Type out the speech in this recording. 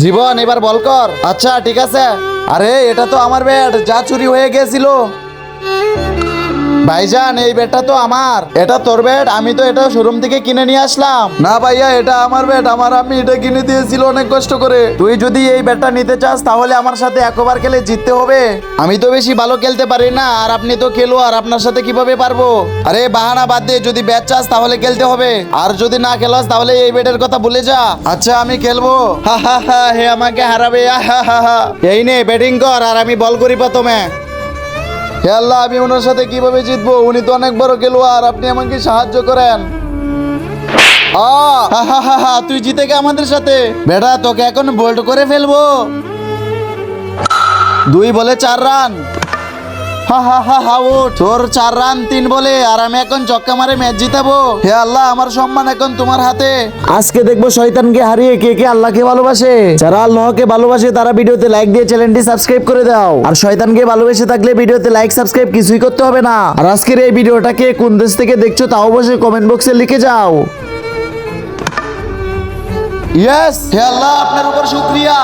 জীবন এবার বল কর। আচ্ছা ঠিক আছে। আরে এটা তো আমার ব্যাট, যা চুরি হয়ে গেছিল। ভাইজান এই ব্যাটটা তো আমার। এটা তোর ব্যাট? আমি তো এটা শোরুম থেকে কিনে নিয়ে আসলাম। না ভাইয়া, এটা আমার ব্যাট, আমার আমি এটা কিনে দিয়েছিল অনেক কষ্ট করে। তুই যদি এই ব্যাটটা নিতে চাস তাহলে আমার সাথে একবার খেলে জিততে হবে। আমি তো বেশি ভালো খেলতে পারি না, আর আপনি তো খেলোয়াড়, আপনার সাথে কিভাবে পারবো? আরে বাহানা বাদ দে, যদি ব্যাট চাস তাহলে খেলতে হবে, আর যদি না খেলাস তাহলে এই ব্যাটের কথা ভুলে যা। আচ্ছা আমি খেলবো। হা হা হা, হে আমাকে হারাবে। হা হা হা। এই নে ব্যাটিং কর, আর আমি বল করি প্রথমে। হে আল্লাহ, আমি ওনার সাথে কিভাবে জিতবো? উনি তো অনেক বড় খেলোয়াড়, আপনি আমাকে সাহায্য করেন। তুই জিতে গে আমাদের সাথে। বেটা তোকে এখন বোল্ড করে ফেলবো। 2 বলে 4 রান। আউট। তোর 4 রান 3 বলে, আর আমি এখন ছক্কা মারে ম্যাচ জিতাবো। হে আল্লাহ, আমার সম্মান এখন তোমার হাতে। আজকে দেখবো শয়তানকে হারিয়ে কে কে আল্লাহকে ভালোবাসে। যারা আল্লাহকে ভালোবাসে তারা ভিডিওতে লাইক দিয়ে চ্যানেলটি সাবস্ক্রাইব করে দাও, আর শয়তানকে ভালোবেসে থাকলে ভিডিওতে লাইক সাবস্ক্রাইব কিছুই করতে হবে না। আর আজকের এই ভিডিওটাকে কোন দেশ থেকে দেখছো তাও অবশ্যই কমেন্ট বক্সে লিখে যাও। ইয়েস, হে আল্লাহ আপনার উপর শুকরিয়া।